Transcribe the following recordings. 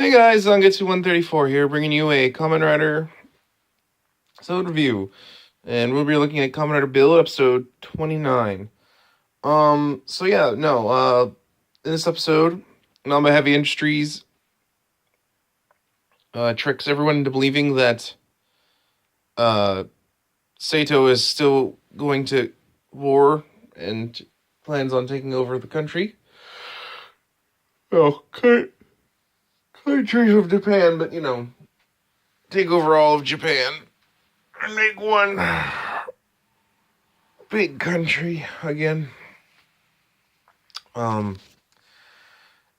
Hey guys, Zangetsu 134 here, bringing you a Kamen Rider episode review. And we'll be looking at Kamen Rider Build episode 29. In this episode, Namba Heavy Industries tricks everyone into believing that uh, Sato is still going to war and plans on taking over the country. Oh, countries of Japan, but take over all of Japan and make one big country again. Um,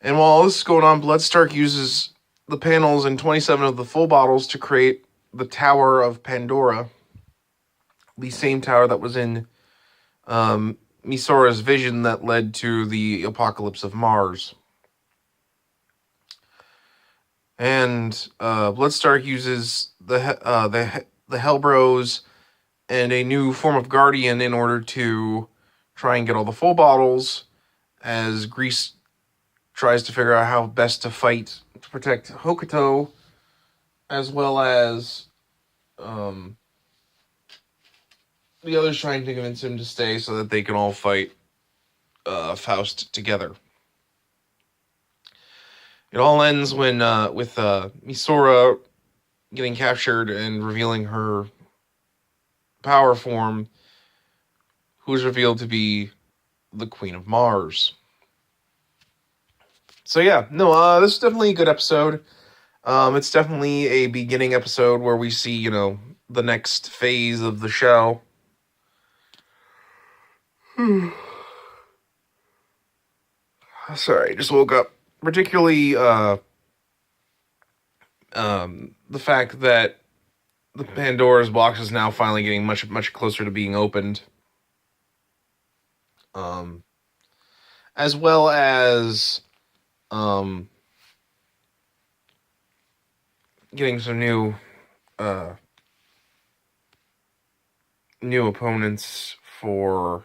and while all this is going on, Bloodstark uses the panels in 27 of the full bottles to create the Tower of Pandora, the same tower that was in Misora's vision that led to the apocalypse of Mars. And Bloodstark uses the Hellbros and a new form of Guardian in order to try and get all the full bottles, as Grease tries to figure out how best to fight to protect Hokuto, as well as the others trying to convince him to stay so that they can all fight Faust together. It all ends with Misora getting captured and revealing her power form, who is revealed to be the Queen of Mars. So this is definitely a good episode. It's definitely a beginning episode where we see, the next phase of the show. Sorry, I just woke up. Particularly, the fact that the Pandora's box is now finally getting much closer to being opened. As well as, getting some new opponents for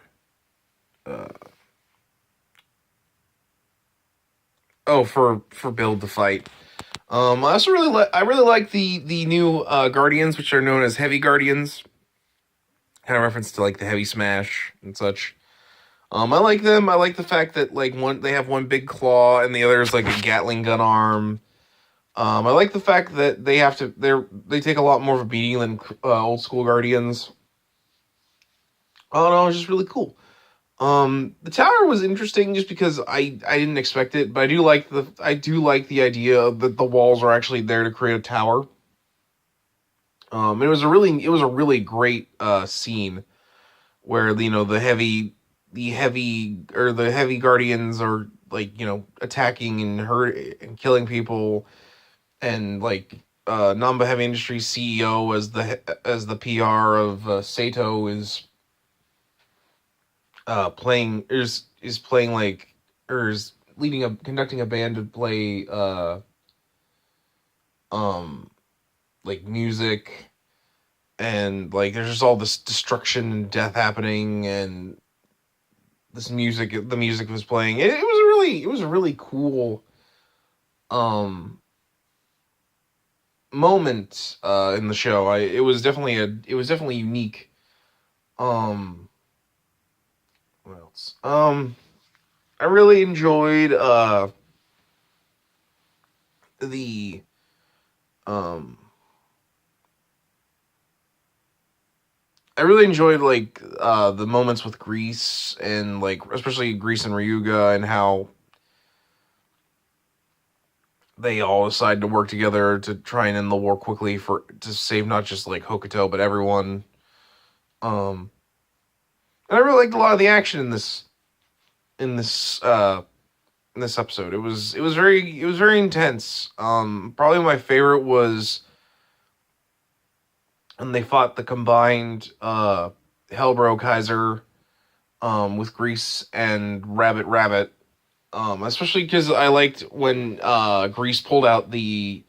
for Build to fight. I also really like the new Guardians, which are known as Heavy Guardians, kind of reference to like the Heavy Smash and such. I like them. I like the fact that they have one big claw and the other is like a Gatling gun arm. I like the fact that they take a lot more of a beating than old school Guardians. Oh no, it's just really cool. The tower was interesting just because I didn't expect it, but I do like the idea of that the walls are actually there to create a tower. It was a really great scene where the heavy guardians are attacking and hurt and killing people, and Namba Heavy Industries CEO as the PR of Sato is playing or is conducting a band to play music, and there's just all this destruction and death happening, and the music was playing. It was a really cool moment in the show. It was definitely unique. What else? I really enjoyed the I really enjoyed the moments with Grease, and especially Grease and Ryuga, and how they all decide to work together to try and end the war quickly to save not just Hokuto but everyone. And I really liked a lot of the action in this episode. It was very intense. Probably my favorite was when they fought the combined Hellbro Kaiser with Grease and Rabbit. Especially because I liked when Grease pulled out the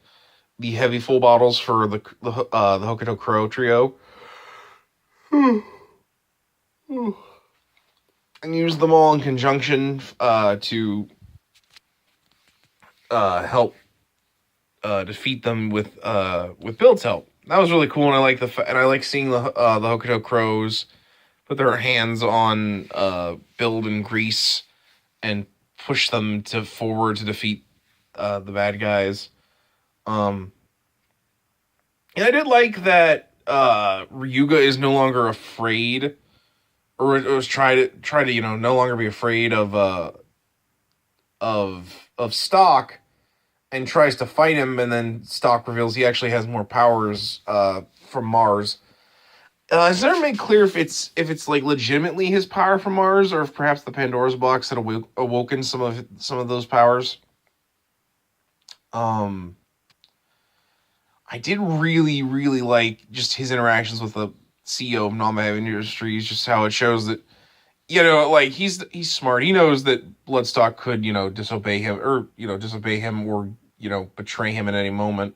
heavy full bottles for the Hokuto Crow trio. And used them all in conjunction to help defeat them with Build's help. That was really cool, and I like seeing the Hokuto crows put their hands on Build and Grease and push them to forward to defeat the bad guys. And I did like that Ryuga is no longer afraid, or it was try to no longer be afraid of Stock, and tries to fight him, and then Stock reveals he actually has more powers from Mars. Is there made clear if it's like legitimately his power from Mars, or if perhaps the Pandora's box had awoken some of those powers? I did really, really like just his interactions with the CEO of Namba Heavy Industries, just how it shows that, like he's smart. He knows that Bloodstock could, disobey him or, betray him at any moment.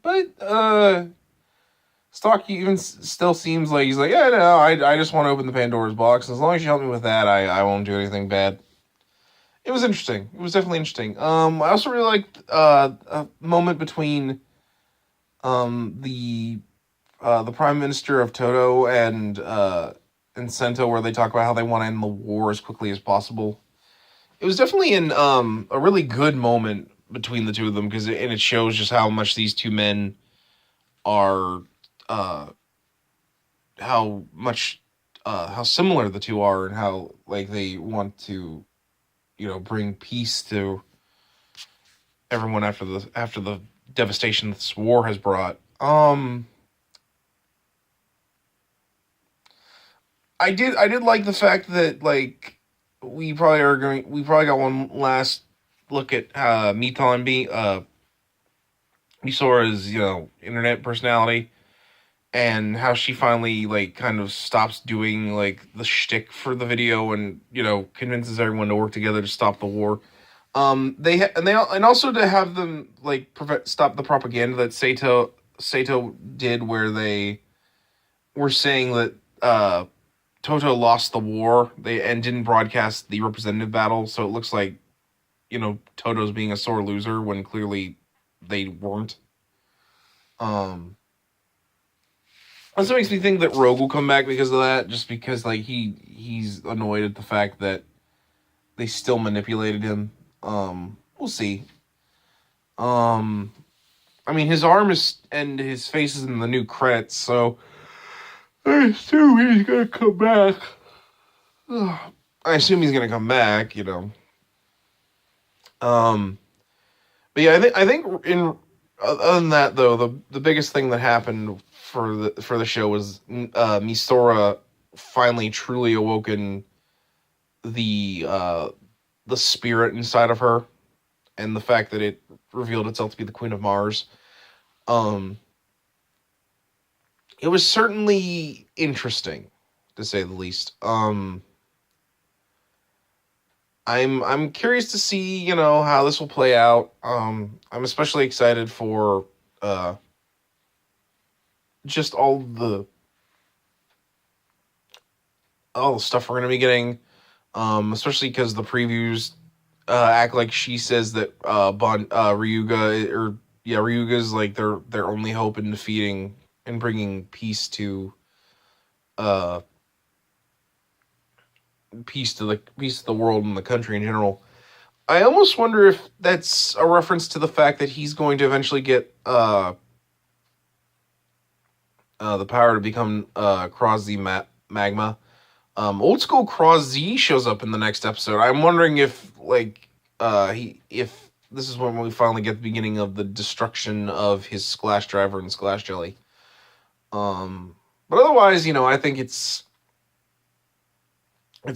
But, Stock even still seems like he's like, yeah, no, I just want to open the Pandora's box. As long as you help me with that, I won't do anything bad. It was interesting. It was definitely interesting. I also really liked a moment between the Prime Minister of Toto and Sento, where they talk about how they want to end the war as quickly as possible. It was definitely a really good moment between the two of them, because it shows just how much these two men are how similar the two are, and how like they want to bring peace to everyone after the devastation this war has brought. I did like the fact that like we probably got one last look at Misora's internet personality, and how she finally like kind of stops doing like the shtick for the video, and convinces everyone to work together to stop the war. And also to have them like stop the propaganda that Sato did, where they were saying that Toto lost the war, and didn't broadcast the representative battle, so it looks like Toto's being a sore loser when clearly they weren't. Also makes me think that Rogue will come back because of that, just because like he's annoyed at the fact that they still manipulated him. We'll see. I mean, his arm and his face is in the new credits, so I assume he's gonna come back. I assume he's gonna come back, But yeah, I think in other than that though, the biggest thing that happened for the show was Misora finally truly awoken the spirit inside of her, and the fact that it revealed itself to be the Queen of Mars. It was certainly interesting, to say the least. I'm curious to see, how this will play out. I'm especially excited for just all the stuff we're gonna be getting. Especially because the previews act like she says that Ryuga's like their only hope in defeating and bringing peace to the world and the country in general. I almost wonder if that's a reference to the fact that he's going to eventually get the power to become Cross Z Magma. Old school Cross Z shows up in the next episode. I'm wondering if if this is when we finally get the beginning of the destruction of his Splash Driver and Splash Jelly. But otherwise, I think it's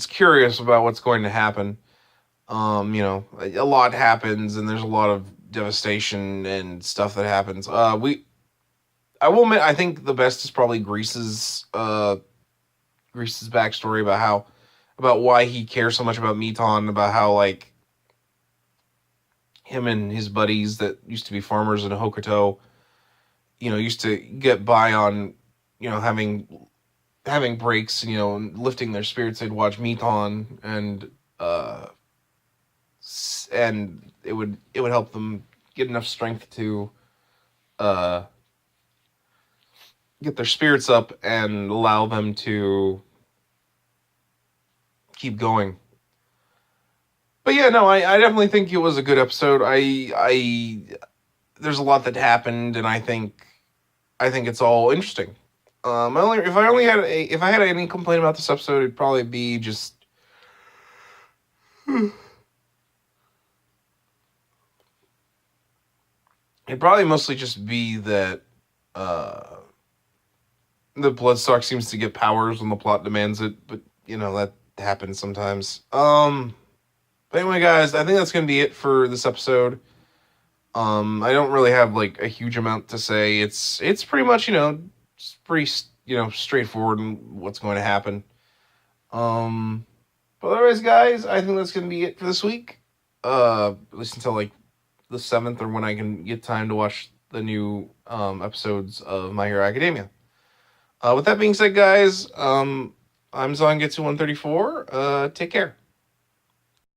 curious about what's going to happen. A lot happens, and there's a lot of devastation and stuff that happens. I will admit, I think the best is probably Grease's backstory about why he cares so much about Miton, about how like him and his buddies that used to be farmers in Hokuto, used to get by on, having breaks, and lifting their spirits. They'd watch Miton, and it would help them get enough strength to uh, get their spirits up and allow them to keep going. But yeah, no, I definitely think it was a good episode. I there's a lot that happened, and I think it's all interesting. If I had any complaint about this episode, it'd probably be just it'd probably mostly just be that uh, the Bloodstalk seems to get powers when the plot demands it, but that happens sometimes. But anyway, guys, I think that's gonna be it for this episode. I don't really have like a huge amount to say. It's pretty much it's pretty straightforward in what's going to happen. But otherwise, guys, I think that's gonna be it for this week. At least until like the 7th, or when I can get time to watch the new episodes of My Hero Academia. With that being said, guys, I'm Zangetsu 134. Take care.